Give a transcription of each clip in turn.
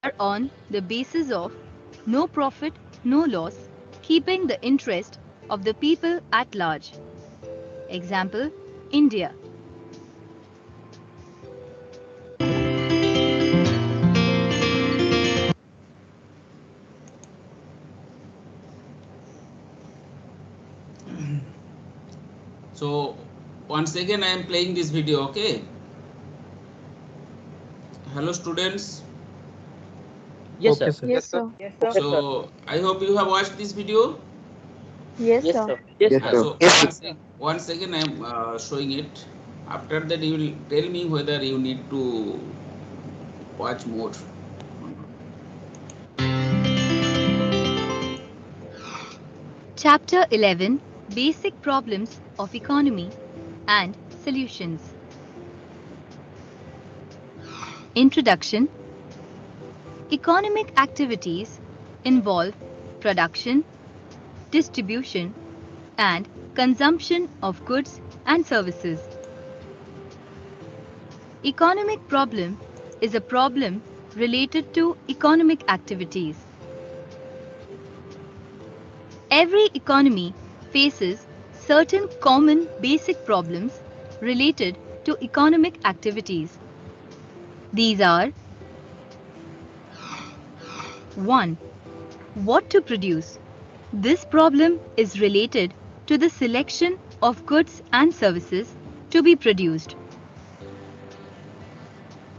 are on the basis of no profit, no loss, keeping the interest of the people at large. Example, India. So once again I am playing this video. Okay, hello students. Yes, sir. Yes, sir. So I hope you have watched this video. Yes, sir. Yes, Yes, sir. sir. So once again I am showing it. After that you will tell me whether you need to watch more. Chapter 11, Basic Problems of Economy and Solutions. Introduction. Economic activities involve production, distribution, and consumption of goods and services. Economic problem is a problem related to economic activities. Every economy faces certain common basic problems related to economic activities. These are: 1. What to produce? This problem is related to the selection of goods and services to be produced.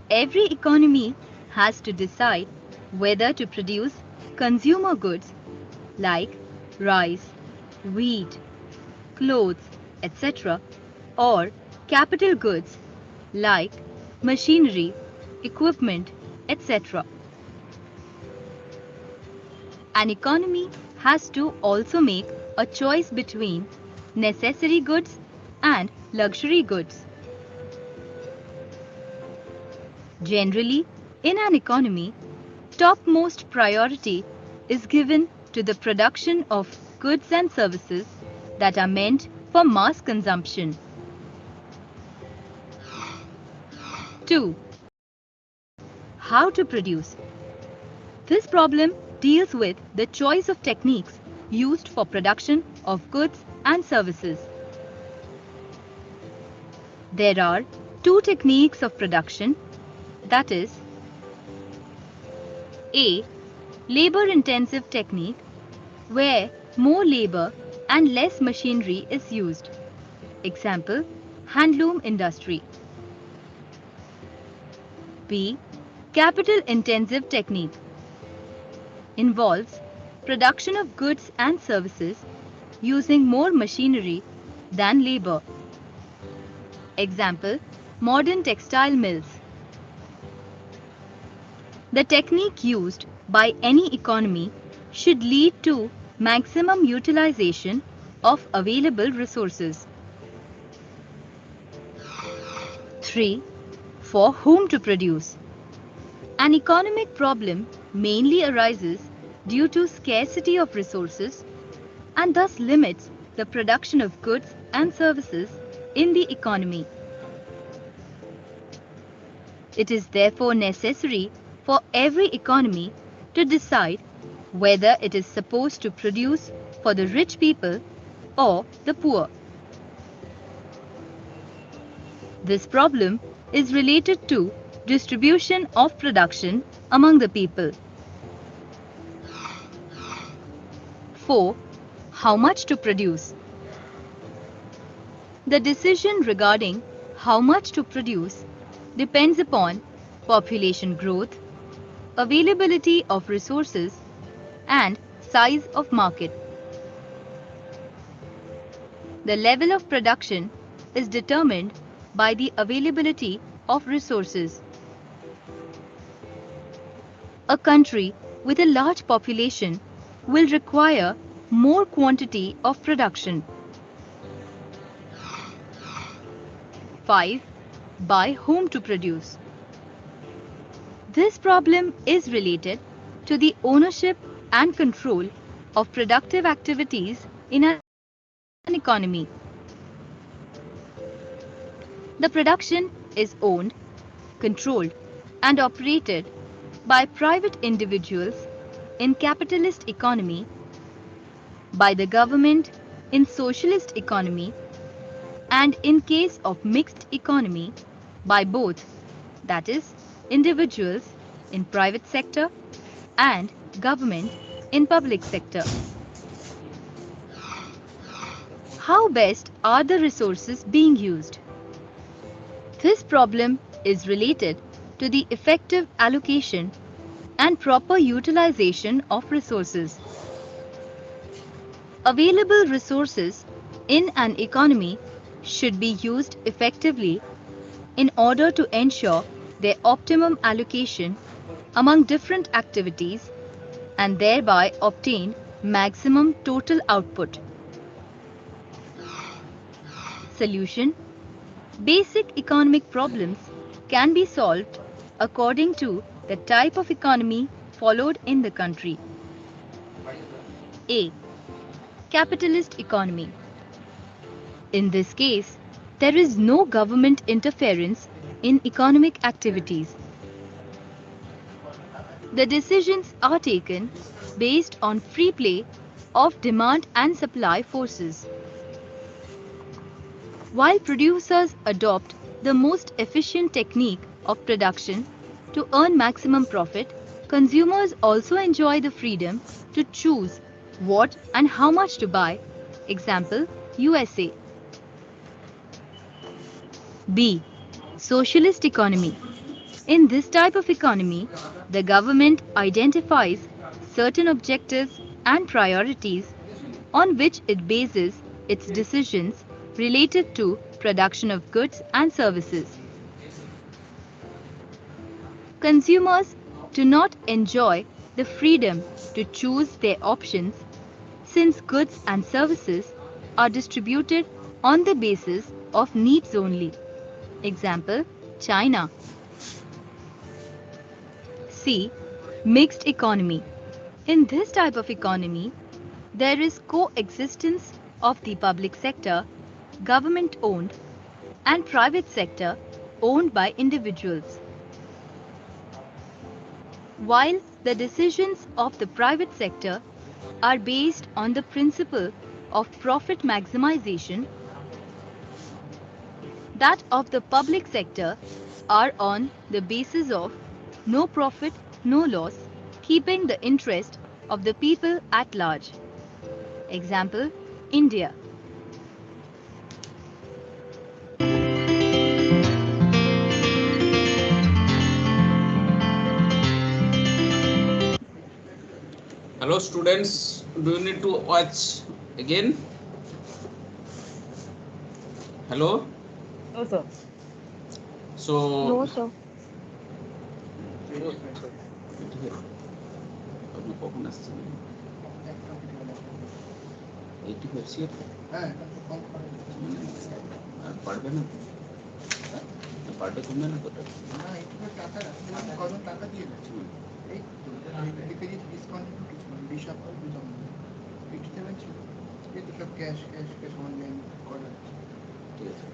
Every economy has to decide whether to produce consumer goods like rice, wheat, clothes, etc., or capital goods like machinery, equipment, etc. An economy has to also make a choice between necessary goods and luxury goods. Generally, in an economy, topmost priority is given to the production of goods and services that are meant for mass consumption. 2. How to produce? This problem deals with the choice of techniques used for production of goods and services. There are two techniques of production, that is, A. Labor-intensive technique, where more labor and less machinery is used. Example, handloom industry. B. Capital-intensive technique involves production of goods and services using more machinery than labor. Example, modern textile mills. The technique used by any economy should lead to maximum utilization of available resources. 3. For whom to produce? An economic problem mainly arises due to scarcity of resources and thus limits the production of goods and services in the economy. It is therefore necessary for every economy to decide whether it is supposed to produce for the rich people or the poor. This problem is related to distribution of production among the people. 4. How much to produce? The decision regarding how much to produce depends upon population growth, availability of resources, and size of market. The level of production is determined by the availability of resources. A country with a large population will require more quantity of production. 5. By whom to produce? This problem is related to the ownership and control of productive activities in an economy. The production is owned, controlled, and operated by private individuals in capitalist economy, by the government in socialist economy, and in case of mixed economy, by both, that is, individuals in private sector and government in public sector. How best are the resources being used? This problem is related to the effective allocation and proper utilization of resources. Available resources in an economy should be used effectively in order to ensure their optimum allocation among different activities and thereby obtain maximum total output. Solution: basic economic problems can be solved according to the type of economy followed in the country. A. Capitalist economy. In this case, there is no government interference in economic activities. The decisions are taken based on free play of demand and supply forces. While producers adopt the most efficient technique of production to earn maximum profit, consumers also enjoy the freedom to choose what and how much to buy. Example, USA. B. Socialist economy. In this type of economy, the government identifies certain objectives and priorities on which it bases its decisions related to production of goods and services. Consumers do not enjoy the freedom to choose their options since goods and services are distributed on the basis of needs only. Example, China. C. Mixed economy. In this type of economy, there is coexistence of the public sector, government owned, and private sector owned by individuals. While the decisions of the private sector are based on the principle of profit maximization, that of the public sector are on the basis of no profit, no loss, keeping the interest of the people at large. Example, India. Hello students, do you need to watch again? Hello? No, sir. So No, sir. আপনি কখন আসছেন? 85 সিয়ার? আর পারবে না? পারবে কমবে না তো? টাকা দিয়ে দিচ্ছি এই ডিসকাউন্ট কিছু সব বুঝলাম 87 ছিল এটা সব ক্যাশ অনলাইন করা ঠিক আছে।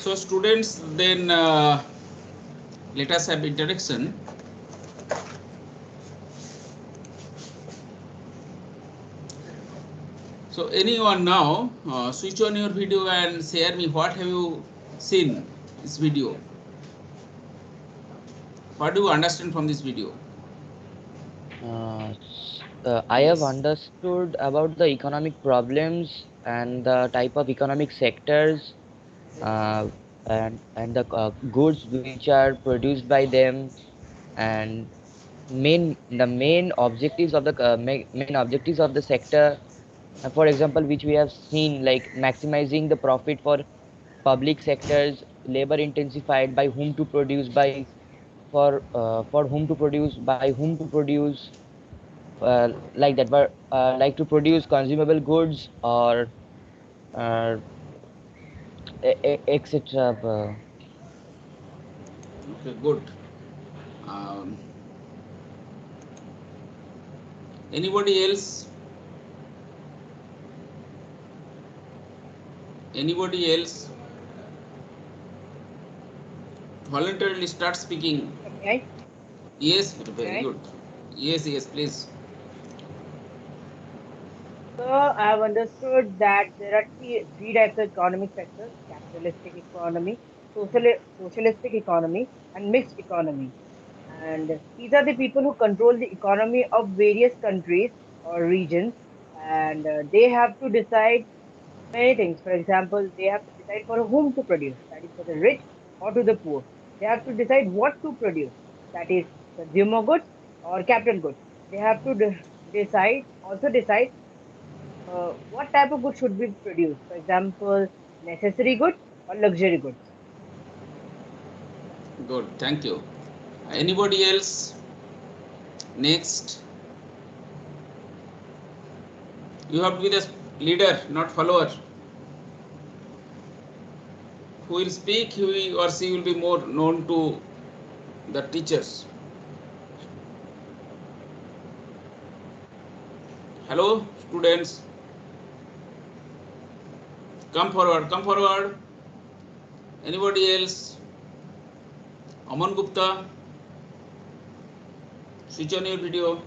So students, then let us have introduction. So anyone now switch on your video and share me what have you seen this video. What do you understand from this video? I have understood about the economic problems and the type of economic sectors and the goods which are produced by them, and the main objectives of the main objectives of the sector. For example, which we have seen, like maximizing the profit for public sectors, labor intensified, by whom to produce, for whom to produce, by whom to produce, like that, but like to produce consumable goods or etc. Okay, good. Anybody else? Voluntarily start speaking. Right? Yes, very Right? good. Yes, yes, please. So I have understood that there are three types of economic sectors: capitalistic economy, socialistic economy, and mixed economy. And these are the people who control the economy of various countries or regions, and they have to decide many things. For example, they have to decide for whom to produce, that is for the rich or to the poor. They have to decide what to produce, that is consumer goods or capital goods. They have to decide what type of goods should be produced. For example, necessary goods or luxury goods. Good, thank you. Anybody else? Next. You have to be the leader, not follower. Who will speak, he or she will be more known to the teachers. Hello, students. Come forward, come forward. Anybody else? Aman Gupta, switch on your video.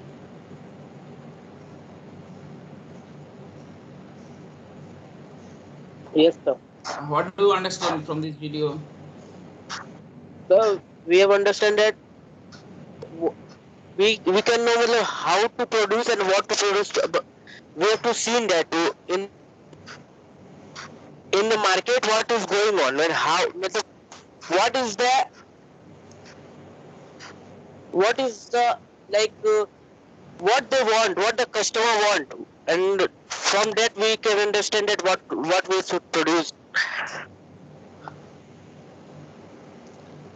Yes, sir. What do you understand from this video? So we have understand that w- we can know मतलब how to produce and what to produce. But we have to see that in the market what is going on and how मतलब what is the like what they want, what the customer want, and from that we can understand that what we should produce.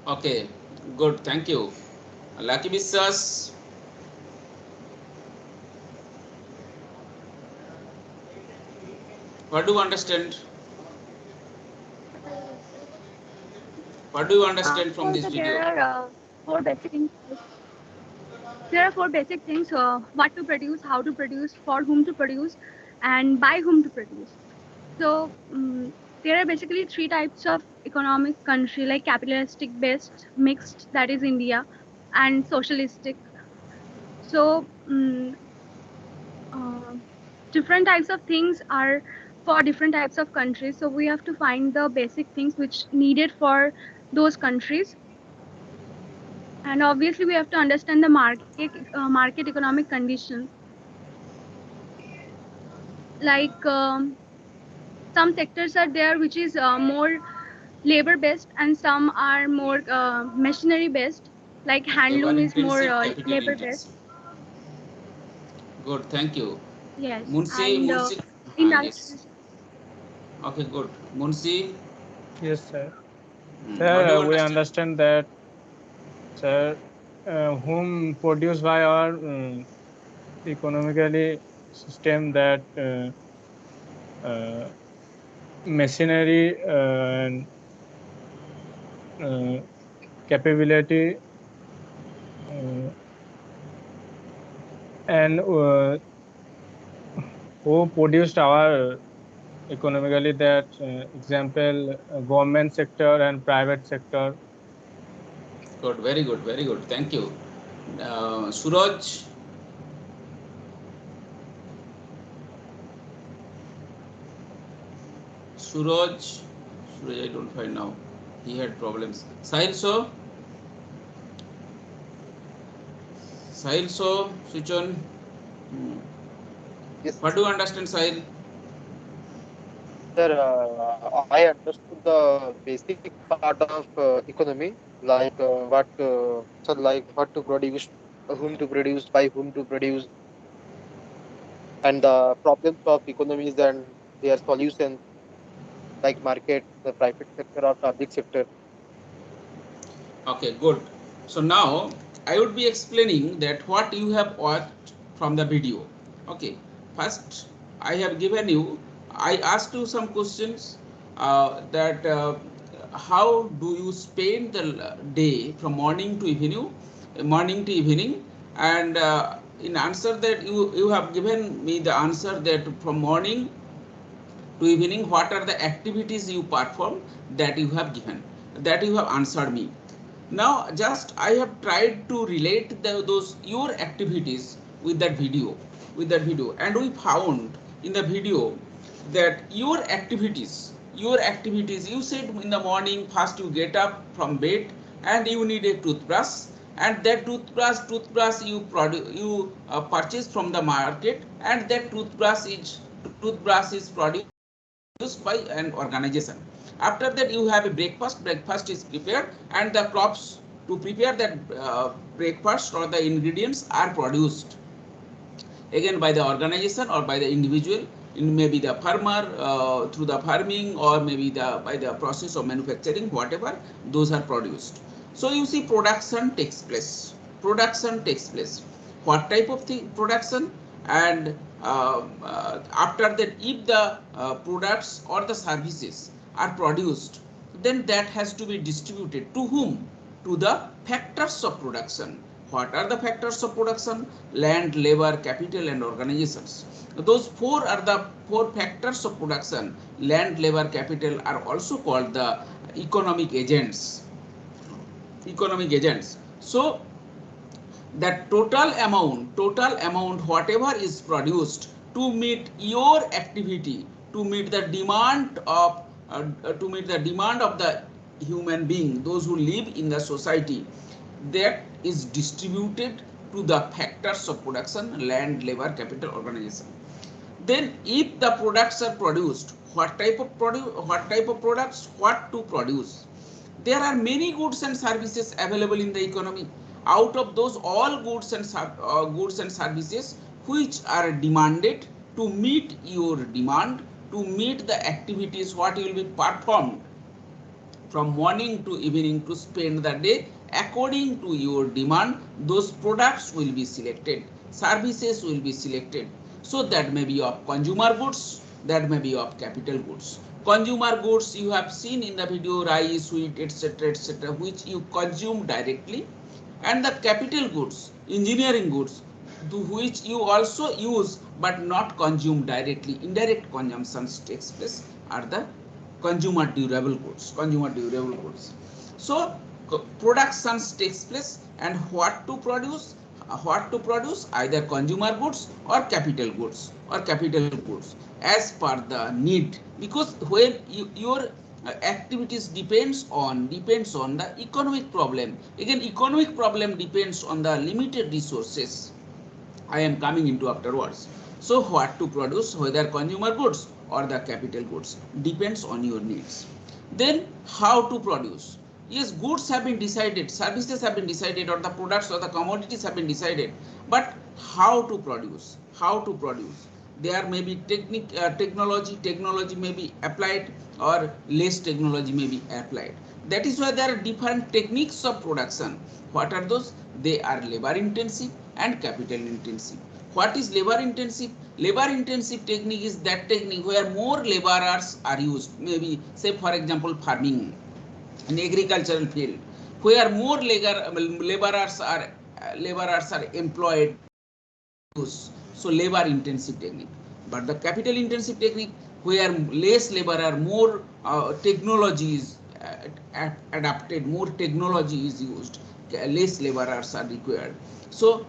Okay, good, thank you. Lucky Biswas, what do you understand? What do you understand from this Also, there video? are four basic things. There are four basic things: what to produce, how to produce, for whom to produce, and by whom to produce. So there are basically three types of economic country, like capitalistic based, mixed, that is India, and socialistic. So different types of things are for different types of countries. So we have to find the basic things which needed for those countries, and obviously we have to understand the market economic conditions. Like some sectors are there which is more labor based, and some are more machinery based, like Labor handloom is more intensive, capital labor based. intensive. Good, thank you. Yes, Munsi, and Munsi. Yes. industries. Okay, good. Munsi, Yes, sir. what do Sir, you we understand? understand that, sir, whom produced by our economically system that machinery and capability and who produced our economically that example government sector and private sector. Good, very good. Thank you. Suraj, Suraj, Suraj, I don't find now. He had problems. Sahil, so switch on. Yes, What do you understand, Sahil? sir. I understood the basic part of economy, like what to produce, whom to produce, by whom to produce, and the problems of economies and their solutions, like market, the private sector or public sector. Okay, good. So now I would be explaining that what you have watched from the video. Okay, first I have given you, I asked you some questions that how do you spend the day from morning to evening, and in answer that you have given me the answer that from morning to evening what are the activities you perform, that you have given, that you have answered me. Now just I have tried to relate those your activities with that video, and we found in the video that your activities, you said in the morning first you get up from bed and you need a toothbrush, and that toothbrush you purchase from the market, and that toothbrush is produced by an organization. After that you have a breakfast is prepared, and the crops to prepare that breakfast or the ingredients are produced again by the organization or by the individual, in maybe the farmer through the farming, or maybe by the process of manufacturing, whatever those are produced. So you see production takes place. What type of production? And after that, if the products or the services are produced, then that has to be distributed to whom? To the factors of production. What are the factors of production? Land, labor, capital, and organizations. Those four are the four factors of production. Land, labor, capital are also called the economic agents. So that total amount whatever is produced to meet your activity, to meet the demand of the human being, those who live in the society, that is distributed to the factors of production: land, labor, capital, organization. Then if the products are produced, what type of products, what to produce? There are many goods and services available in the economy. Out of those all goods and services which are demanded, to meet your demand, to meet the activities what will be performed from morning to evening to spend the day according to your demand, those products will be selected, services will be selected. So that may be of consumer goods, that may be of capital goods. Consumer goods you have seen in the video: rice, wheat, etc., which you consume directly. And the capital goods, engineering goods, to which you also use but not consume directly, indirect consumption takes place, are the consumer durable goods. So productions takes place, and what to produce? Either consumer goods or capital goods as per the need, because when your activities depends on the economic problem. Again, economic problem depends on the limited resources. I am coming into afterwards. So what to produce, whether consumer goods or the capital goods, depends on your needs. Then how to produce? Yes, goods have been decided, services have been decided, or the products or the commodities have been decided. But how to produce? There may be technology may be applied, or less technology may be applied. That is why there are different techniques of production. What are those? They are labor intensive and capital intensive. What is labor intensive? Labor intensive technique is that technique where more laborers are used. Maybe say for example farming, in agricultural field, where more laborers are employed. So labor intensive technique. But the capital intensive technique, where less labor, more technology is adapted, more technology is used, less laborers are required. So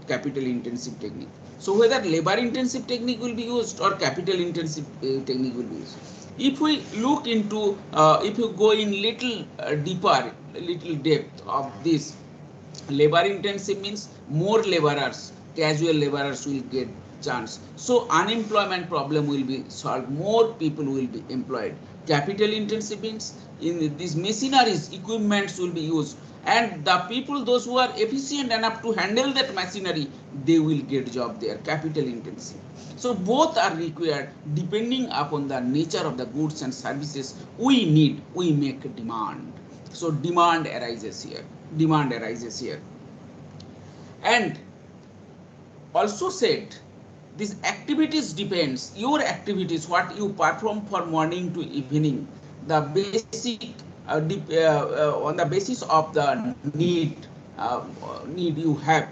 capital intensive technique. So whether labor intensive technique will be used or capital intensive technique will be used. If we look into, if you go in little deeper, little depth of this, labor intensive means more laborers, casual laborers will get chance. So unemployment problem will be solved, more people will be employed. Capital intensive means in these machineries, equipments will be used, and the people, those who are efficient enough to handle that machinery, they will get job there. Capital intensive. So both are required depending upon the nature of the goods and services we need, we make demand. So demand arises here. And also said, these activities depends, your activities, what you perform for morning to evening, the basic on the basis of the need you have,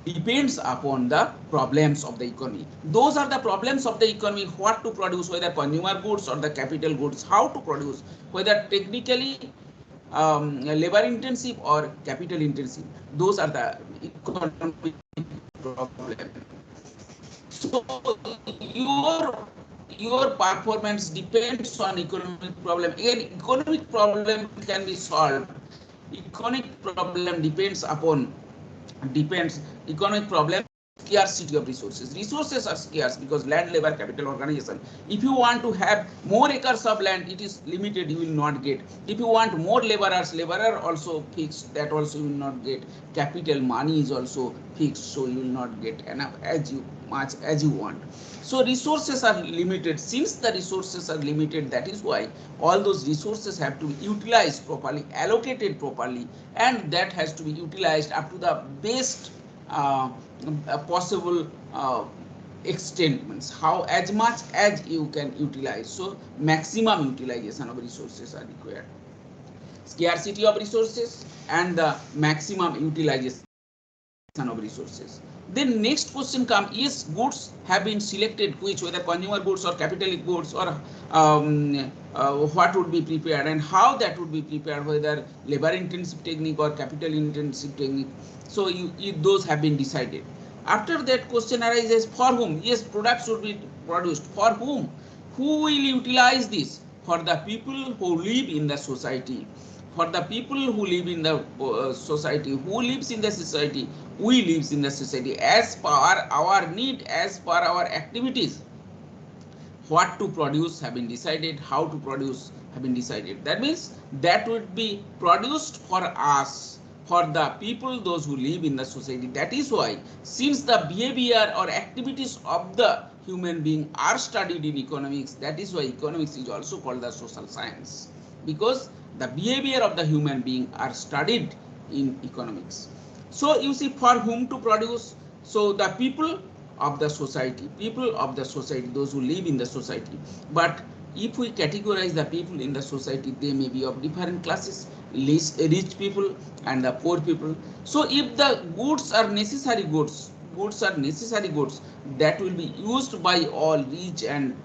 depends upon the problems of the economy. Those are the problems of the economy: what to produce, whether consumer goods or the capital goods, how to produce, whether technically labor intensive or capital intensive. Those are the economic problem. So your performance depends on economic problem. Again, economic problem can be solved. Economic problem depends economic problem, scarcity of resources. Resources are scarce because land, labor, capital, organization. If you want to have more acres of land, it is limited, you will not get. If you want more laborers, laborer also fixed, that also you will not get. Capital, money is also fixed, so you will not get enough much as you want. So resources are limited. Since the resources are limited, that is why all those resources have to be utilized properly, allocated properly, and that has to be utilized up to the best possible extent, means how as much as you can utilize. So maximum utilization of resources are required. Scarcity of resources and the maximum utilization of resources. Then next question comes, yes, goods have been selected, which whether consumer goods or capital goods or what would be prepared and how that would be prepared, whether labor intensive technique or capital intensive technique. So those have been decided. After that, question arises, for whom? Yes, products should be produced. For whom? Who will utilize this? For the people who live in the society. For the people who live in the society. Who lives in the society? We lives in the society. As per our need, as per our activities, what to produce have been decided, how to produce have been decided. That means that would be produced for us, for the people, those who live in the society. That is why, since the behavior or activities of the human being are studied in economics, that is why economics is also called the social science, because the behavior of the human being are studied in economics. So you see, for whom to produce? So the people of the society, those who live in the society. But if we categorize the people in the society, they may be of different classes, rich people and the poor people. So if the goods are necessary goods, that will be used by all rich and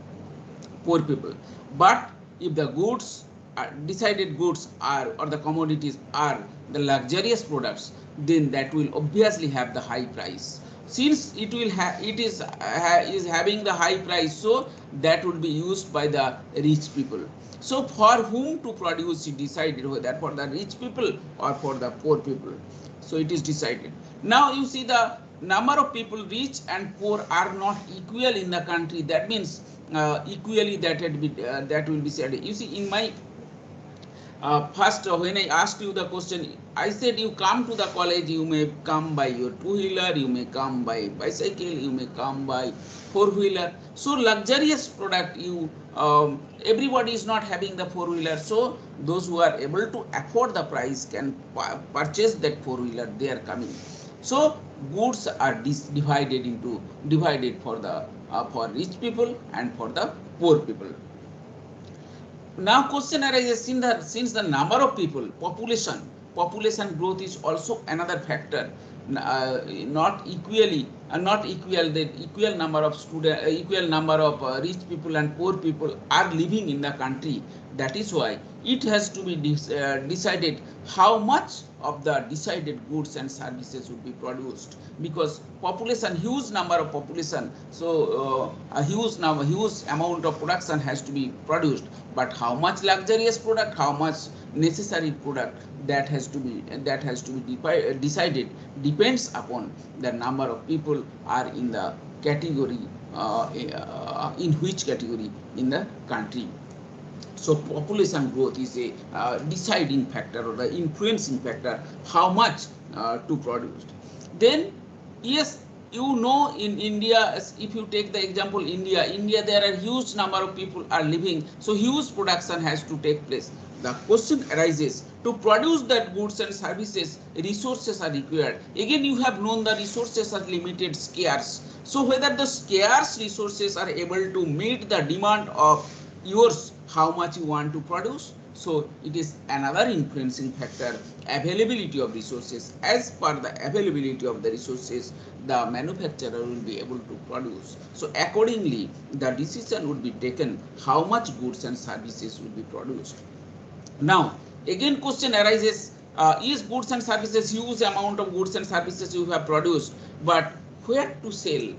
poor people. But if the goods decided goods are, or the commodities are the luxurious products, then that will obviously have the high price. Since it is having the high price, so that would be used by the rich people. So for whom to produce, it decided, whether for the rich people or for the poor people. So it is decided. Now you see, the number of people rich and poor are not equal in the country. That means equally that will be said. You see, in my first, when I asked you the question, I said you come to the college, you may come by your two-wheeler, you may come by bicycle, you may come by four-wheeler. So luxurious product, everybody is not having the four-wheeler. So those who are able to afford the price can purchase that four-wheeler. They are coming. So goods are divided for the for rich people and for the poor people. Now question arises, since the number of people, population growth is also another factor. Not equal, the equal number of rich people and poor people are living in the country. That is why it has to be decided how much of the decided goods and services would be produced, because huge number of population, so a huge amount of production has to be produced. But how much luxurious product, how much necessary product, that has to be decided, depends upon the number of people are in the category, in which category in the country. So population growth is a deciding factor or the influencing factor, how much to produce. Then yes, in India, if you take the example India, there are huge number of people are living, so huge production has to take place. The question arises, to produce that goods and services, resources are required. Again, you have known the resources are limited, scarce. So whether the scarce resources are able to meet the demand of yours, how much you want to produce. So it is another influencing factor, availability of resources. As per the availability of the resources, the manufacturer will be able to produce. So accordingly, the decision would be taken how much goods and services will be produced. Now Again question arises, is goods and services, huge amount of goods and services you have produced, but where to sell?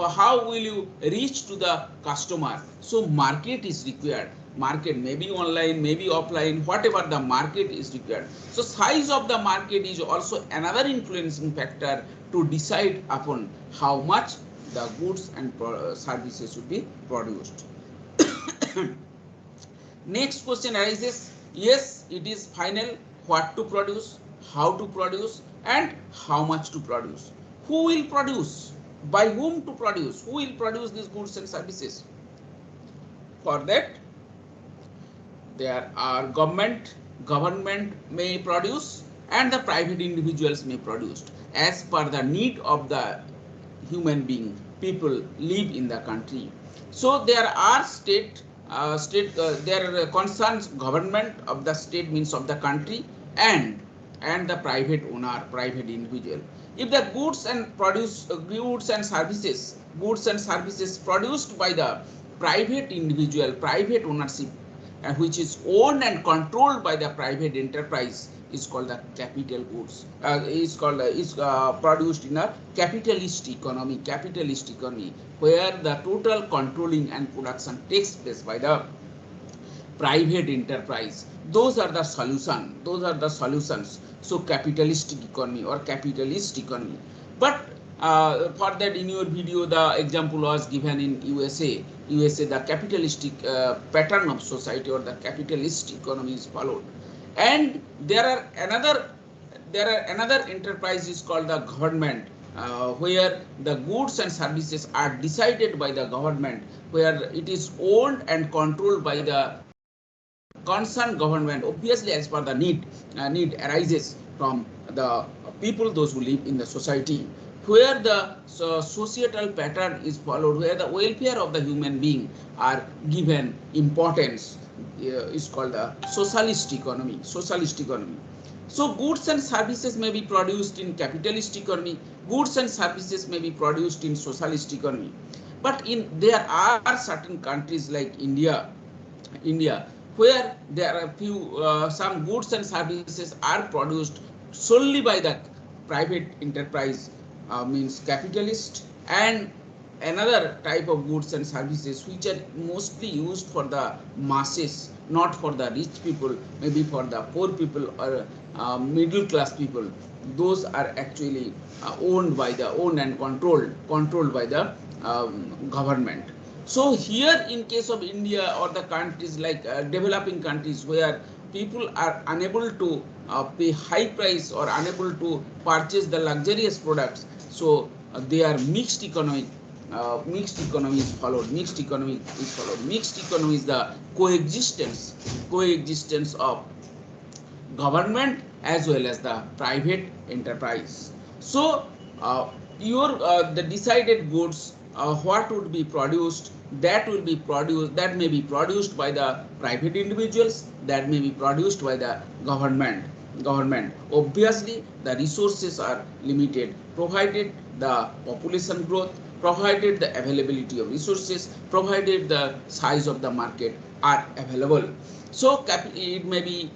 How will you reach to the customer? So market is required. Market, maybe online, maybe offline, whatever the market is required. So size of the market is also another influencing factor to decide upon how much the goods and services should be produced. Next question arises, yes, it is final, what to produce, how to produce, and how much to produce. Who will produce? By whom to produce? Who will produce these goods and services? For that, there are government may produce, and the private individuals may produce as per the need of the human being, people live in the country. So there are there are concerns government of the state, means of the country, and the private owner, private individual. If the goods and services produced by the private individual, private ownership, which is owned and controlled by the private enterprise, is called the capital goods. Is produced in a capitalist economy. Where the total controlling and production takes place by the private enterprise. Those are the solutions. So capitalistic economy or capitalist economy. But for that, in your video, the example was given in USA. The capitalistic pattern of society or the capitalist economy is followed. And there are another enterprise is called the government, where the goods and services are decided by the government, where it is owned and controlled by the concerned government, obviously as per the need arises from the people, those who live in the society, where the societal pattern is followed, where the welfare of the human being are given importance, is called the socialist economy. So goods and services may be produced in capitalist economy, goods and services may be produced in socialist economy. But there are certain countries like India, where there are some goods and services are produced solely by the private enterprise, means capitalist, and another type of goods and services which are mostly used for the masses, not for the rich people, maybe for the poor people or middle class people. Those are actually owned and controlled by the government. So here, in case of India or the countries like developing countries, where people are unable to pay high price or unable to purchase the luxurious products, so they are mixed economy. Mixed economy is followed. Mixed economy is the coexistence of government as well as the private enterprise. So the decided goods, what would be produced, that may be produced by the private individuals, that may be produced by the government. Obviously the resources are limited, provided the population growth, provided the availability of resources, provided the size of the market are available. So it may be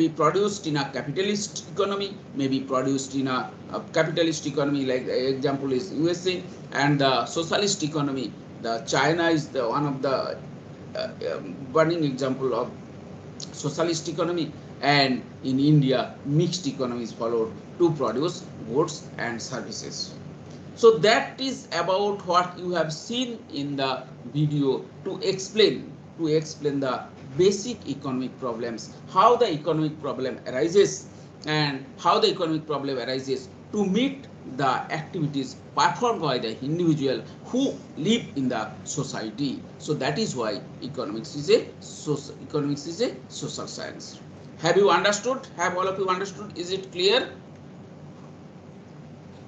produced in a capitalist economy, may be produced in a capitalist economy, like the example is USA, and the socialist economy. The China is the one of the burning example of socialist economy, and in India mixed economies followed to produce goods and services. So that is about what you have seen in the video to explain the basic economic problems, how the economic problem arises, and how the economic problem arises to meet the activities performed by the individual who live in the society. So that is why economics is a social science. Have you understood? Have all of you understood? Is it clear?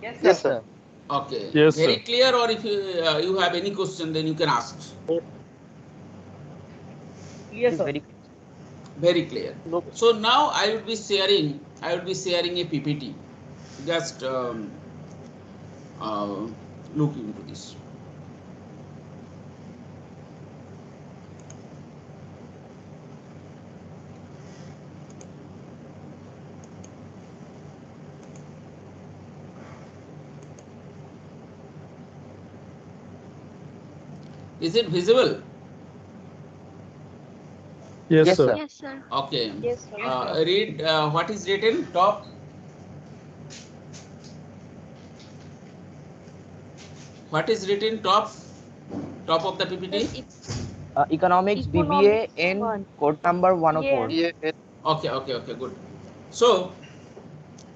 Yes, sir. Okay. Yes, Very sir. clear, or if you have any question, then you can ask. Clear, It is sir. Very clear. No. So now I would be sharing a PPT. Just uh, look into this. Is it visible? Yes, Yes, sir. sir. Yes, sir. Okay. Yes, sir. Yes, sir. Read what is written top. What is written top? Top of the Sir, PPT. Economics BBA economics in one. code number 104. EAM. Yeah, Okay, okay, okay, good. So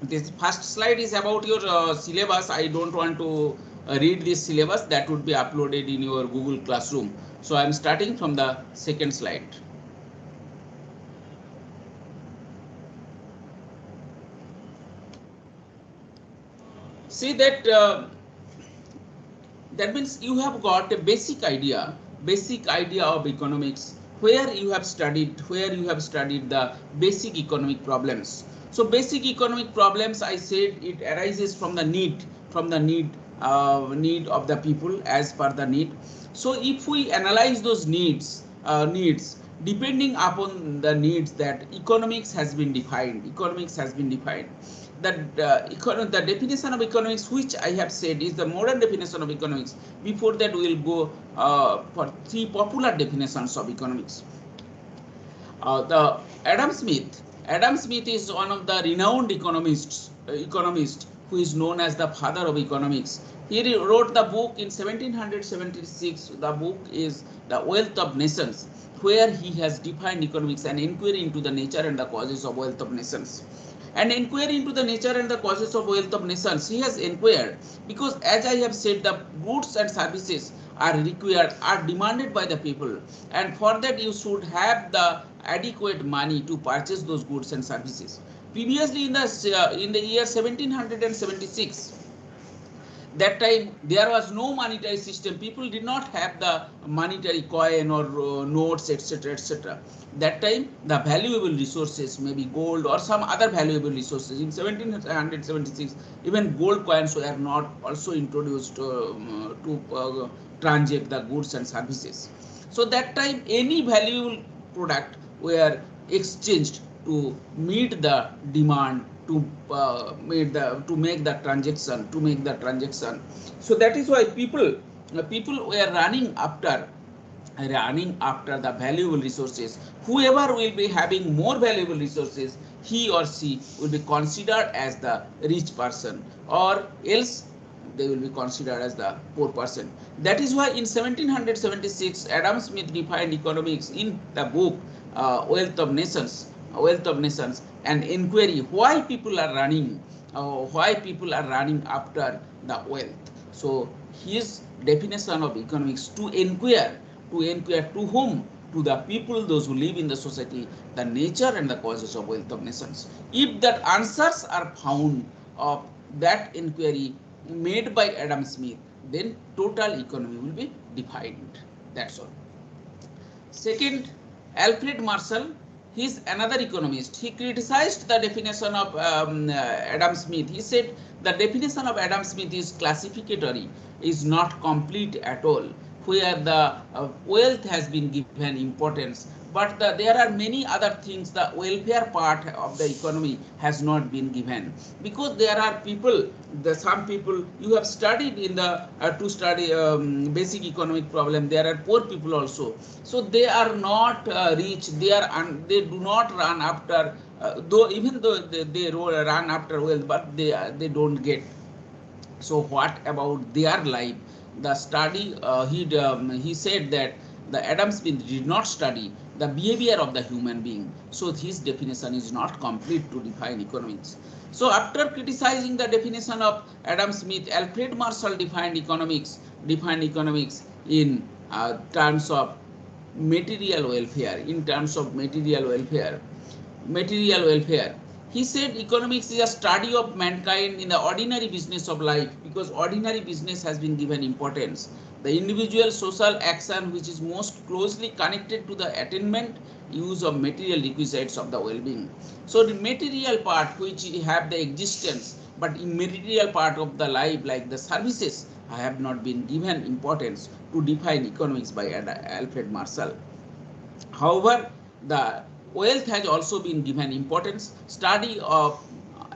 this first slide is about your syllabus. I don't want to read this syllabus, that would be uploaded in your Google Classroom. So I am starting from the second slide. See that that means you have got a basic idea of economics, where you have studied the basic economic problems. So basic economic problems, I said, it arises from the need of the people as per the need. So if we analyze those needs depending upon the needs, that economics has been defined. The definition of economics, which I have said, is the modern definition of economics. Before that, we will go for three popular definitions of economics. The Adam Smith. Adam Smith is one of the renowned economist who is known as the father of economics. He wrote the book in 1776. The book is The Wealth of Nations, where he has defined economics, an inquiry into the nature and the causes of wealth of nations. An inquiry into the nature and the causes of wealth of nations. He has inquired because, as I have said, the goods and services are required, are demanded by the people, and for that you should have the adequate money to purchase those goods and services. Previously, in the year 1776, that time there was no monetary system. People did not have the monetary coin or notes, etc., etc. That time the valuable resources, maybe gold or some other valuable resources, in 1776 even gold coins were not also introduced to transact the goods and services. So that time any valuable product were exchanged to meet the demand, to make the transaction. So that is why people were running after the valuable resources. Whoever will be having more valuable resources, he or she will be considered as the rich person, or else they will be considered as the poor person. That is why in 1776 Adam Smith defined economics in the book Wealth of Nations, an inquiry why people are running after the wealth. So his definition of economics, to inquire to whom, to the people, those who live in the society, the nature and the causes of wealth of nations. If that answers are found of that inquiry made by Adam Smith, then total economy will be defined. That's all. Second, Alfred Marshall, he is another economist. He criticized the definition of Adam Smith. He said the definition of Adam Smith is classificatory, is not complete at all, where the wealth has been given importance, but there are many other things. The welfare part of the economy has not been given, because there are people, some people, you have studied in the to study basic economic problem, there are poor people also. So they are not rich, they do not run after, though they run after wealth, but they don't get. So what about their life? The study, he said that the Adam Smith did not study the behavior of the human being. So his definition is not complete to define economics. So after criticizing the definition of Adam Smith, Alfred Marshall defined economics in terms of material welfare, material welfare. He said economics is a study of mankind in the ordinary business of life, because ordinary business has been given importance. The individual social action which is most closely connected to the attainment, use of material requisites of the well-being. So the material part which have the existence, but immaterial part of the life like the services have not been given importance to define economics by Alfred Marshall. However, the wealth has also been given importance. Study of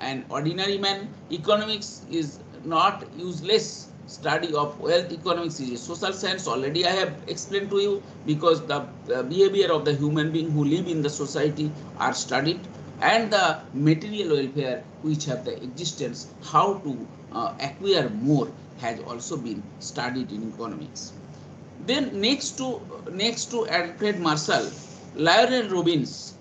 an ordinary man, economics is not useless study of wealth economics is a social science. Already I have explained to you, because the behavior of the human being who live in the society are studied, and the material welfare which have the existence, how to acquire more, has also been studied in economics. Then next to Alfred Marshall, Lionel Robbins,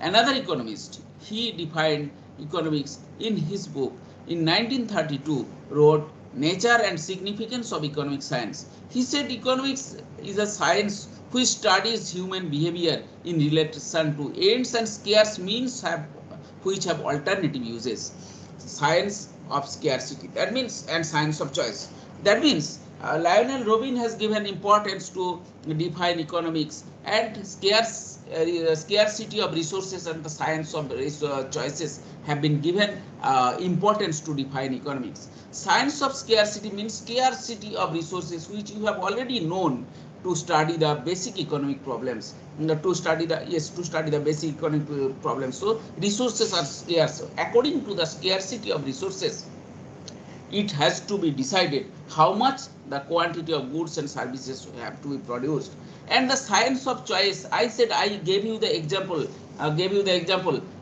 another economist, he defined economics in his book in 1932, wrote Nature and Significance of Economic Science. He said economics is a science which studies human behavior in relation to ends and scarce means which have alternative uses. Science of scarcity, that means, and science of choice. That means Lionel Robin has given importance to define economics, and scarcity of resources and the science of choices have been given importance to define economics. Science of scarcity means scarcity of resources, which you have already known to study the basic economic problems, to study the basic economic problems. So resources are scarce. According to the scarcity of resources, it has to be decided how much the quantity of goods and services have to be produced. And the science of choice, I said, I gave you the example,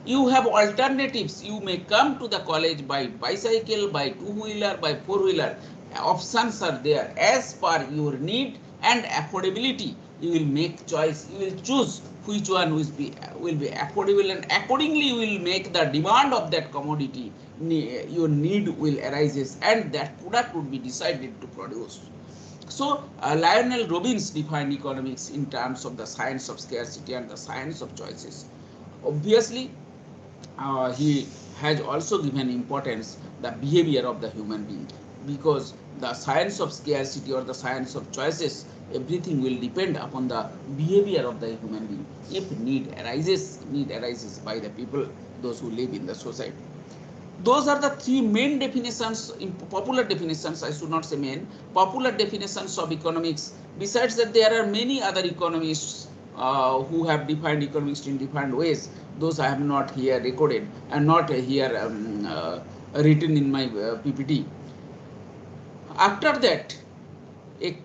you have alternatives. You may come to the college by bicycle, by two-wheeler, by four-wheeler. Options are there as per your need and affordability. You will make choice, you will choose which one will be affordable, and accordingly you will make the demand of that commodity. Your need will arises, and that product would be decided to produce. So Lionel Robbins defined economics in terms of the science of scarcity and the science of choices. Obviously, he has also given importance the behavior of the human being, because the science of scarcity or the science of choices, everything will depend upon the behavior of the human being. If need arises by the people, those who live in the society. Those are the three main definitions, popular definitions, I should not say main, popular definitions of economics. Besides that, there are many other economists who have defined economics in different ways. Those I have not here recorded and not here written in my PPT. After that, a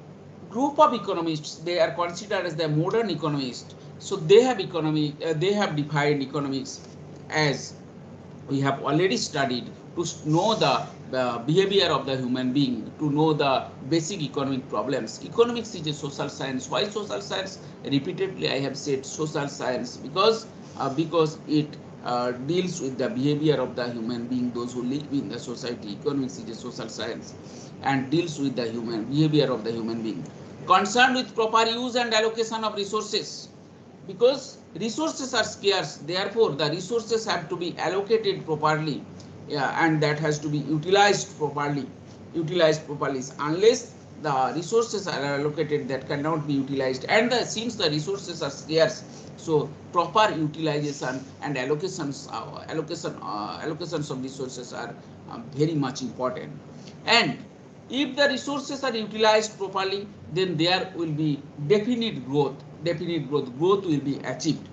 group of economists, they are considered as the modern economists. So they have defined economics as we have already studied, to know the behavior of the human being, to know the basic economic problems. Economics is a social science. Why social science? Repeatedly I have said social science, because it deals with the behavior of the human being, those who live in the society. Economics is a social science and deals with the behavior of the human being, concerned with proper use and allocation of resources, because resources are scarce. Therefore the resources have to be allocated properly, and that has to be utilized properly. Unless the resources are allocated, that cannot be utilized. And since the resources are scarce, so proper utilization and allocations of resources are very much important. And if the resources are utilized properly, then there will be definite growth will be achieved.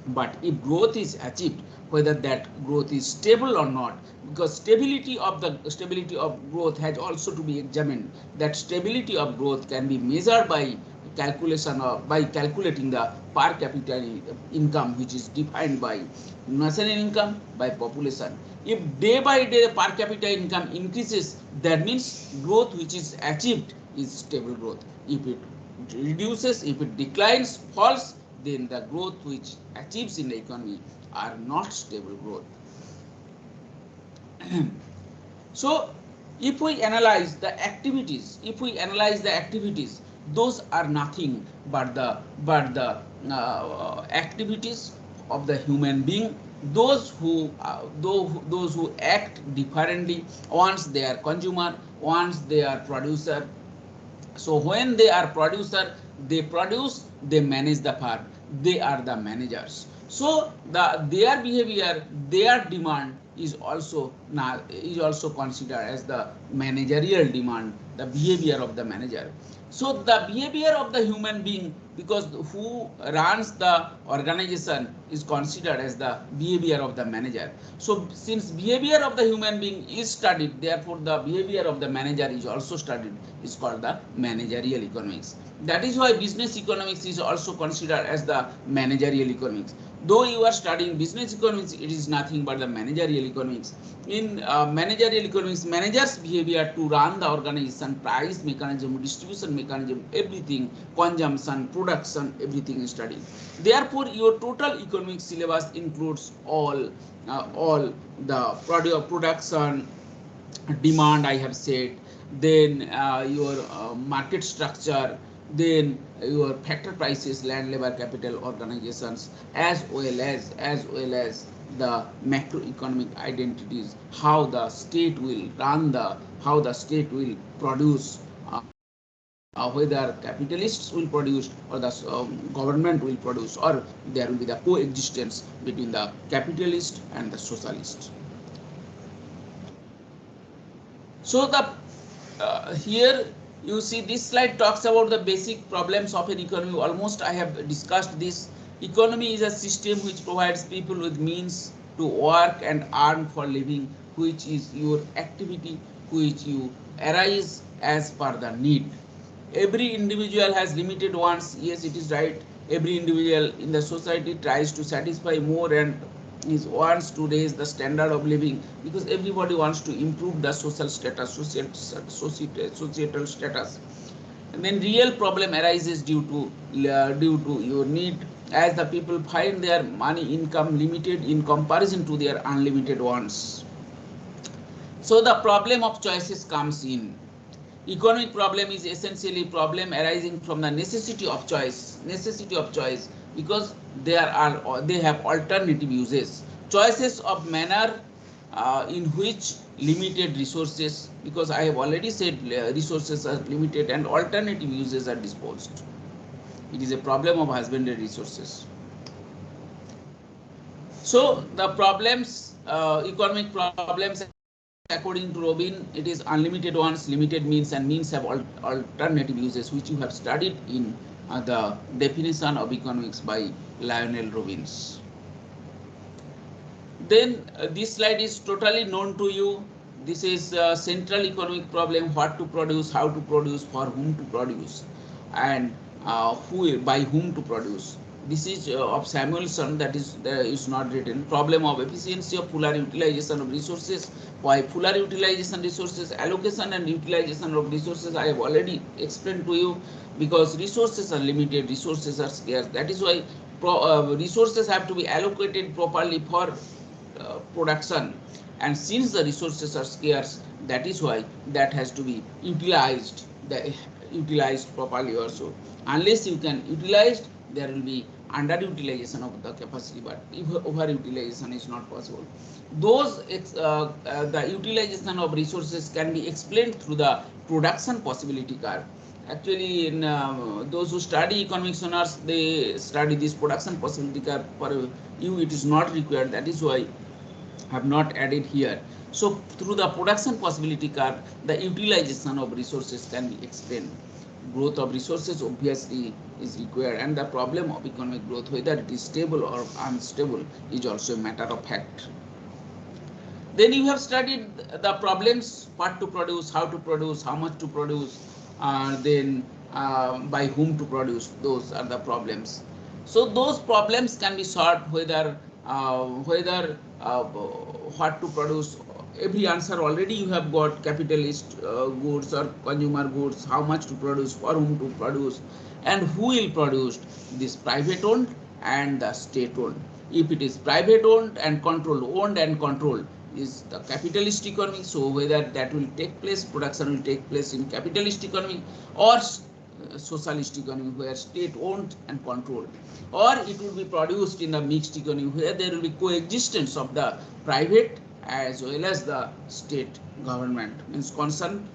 But if growth is achieved, whether that growth is stable or not, because stability of growth has also to be examined. That stability of growth can be measured by calculating the per capita income, which is defined by national income by population. If day by day the per capita income increases, that means growth which is achieved is stable growth. If it reduces, if it declines, falls, then the growth which achieves in the economy are not stable growth. So if we analyze the activities, those are nothing but the activities of the human being, those who act differently. Once they are consumer, once they are producer. So when they are producer, they produce, they manage the farm, they are the managers. So their behavior, their demand is also considered as the managerial demand, the behavior of the manager. So the behavior of the human being, because who runs the organization is considered as the behavior of the manager. So since behavior of the human being is studied, therefore the behavior of the manager is also studied, is called the managerial economics. That is why business economics is also considered as the managerial economics. Though you are studying business economics, it is nothing but the managerial economics. In managerial economics, managers' behavior to run the organization, price mechanism, distribution mechanism, everything, consumption, production, everything is studied. Therefore, your total economic syllabus includes all the production, demand I have said, then your market structure, then your factor prices, land, labor, capital, organizations, as well as the macroeconomic identities, how the state will run how the state will produce, whether capitalists will produce or the government will produce, or there will be the coexistence between the capitalist and the socialist. So the here you see this slide talks about the basic problems of an economy. Almost I have discussed this. Economy is a system which provides people with means to work and earn for living, which is your activity which you arise as per the need. Every individual has limited wants. Yes, it is right. Every individual in the society tries to satisfy more and is wants to raise the standard of living, because everybody wants to improve the social status, societal status. And then real problem arises due to your need, as the people find their money income limited in comparison to their unlimited wants. So the problem of choices comes in. Economic problem is essentially problem arising from the necessity of choice, because they have alternative uses, choices of manner in which limited resources, because I have already said resources are limited and alternative uses are disposed. It is a problem of husbandry resources. So the problems, economic problems, according to Robin, it is unlimited ones, limited means, and means have alternative uses, which you have studied in the definition of economics by Lionel Robbins. Then this slide is totally known to you. This is central economic problem: what to produce, how to produce, for whom to produce, and by whom to produce. This is of Samuelson, that is not written. Problem of efficiency of fuller utilization of resources. Why fuller utilization resources, allocation and utilization of resources I have already explained to you, because resources are limited, resources are scarce. That is why resources have to be allocated properly for production, and since the resources are scarce, that is why that has to be utilized properly also. Unless you can utilize, there will be underutilization of the capacity, but if overutilization is not possible. The utilization of resources can be explained through the production possibility curve. Actually, in those who study economics honors, they study this production possibility curve. For you, it is not required. That is why have not added here. So through the production possibility curve, the utilization of resources can be explained. Growth of resources obviously is required, and the problem of economic growth, whether it is stable or unstable, is also a matter of fact. Then you have studied the problems: what to produce, how to produce, how much to produce, then by whom to produce. Those are the problems. So those problems can be solved whether what to produce. Every answer already you have got: capitalist goods or consumer goods, how much to produce, for whom to produce, and who will produce. This private owned and the state owned. If it is private owned and controlled is the capitalist economy. So whether that will take place, production will take place in capitalist economy, or socialist economy where state owned and controlled, or it will be produced in a mixed economy where there will be coexistence of the private as well as the state government. Means concern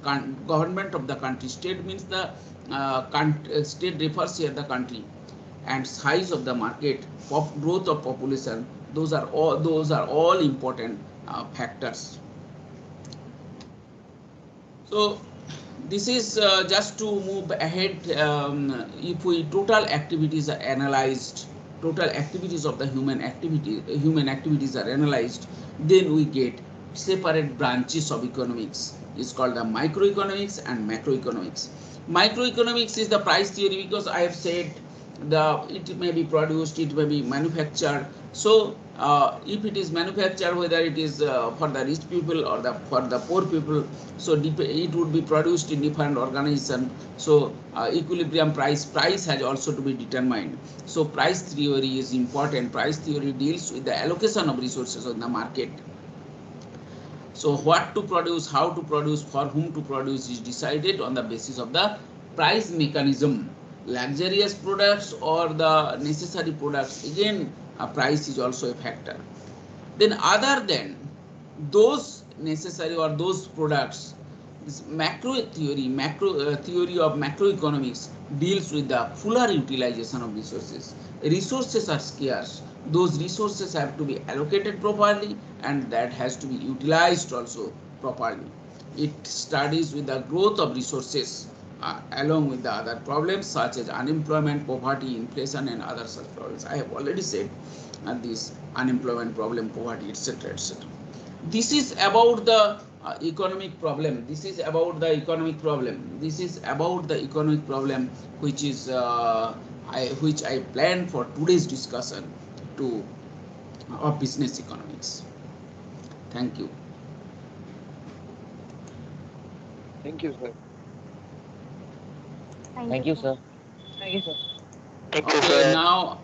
government of the country. State means the state refers here the country, and size of the market, growth of population. Those are all important factors. So this is just to move ahead. If we total activities are analyzed, total activities of the human activities are analyzed, then we get separate branches of economics. It's called the microeconomics and macroeconomics. Microeconomics is the price theory, because I have said it may be produced, it may be manufactured. So if it is manufactured, whether it is for the rich people or for the poor people, so it would be produced in different organization. So equilibrium price has also to be determined. So price theory is important. Price theory deals with the allocation of resources on the market. So what to produce, how to produce, for whom to produce is decided on the basis of the price mechanism. Luxurious products or the necessary products, again price is also a factor. Then other than those necessary or those products, this macro theory of macroeconomics deals with the fuller utilization of resources. Resources are scarce, those resources have to be allocated properly, and that has to be utilized also properly. It studies with the growth of resources along with the other problems such as unemployment, poverty, inflation, and other such problems. I have already said this unemployment problem, poverty, etc., etc. This is about the economic problem. This is about the economic problem. This is about the economic problem, which is which I planned for today's discussion to of business economics. Thank you. Thank you, sir. Thank you, sir. Thank you, sir. Thank you, Okay, sir. now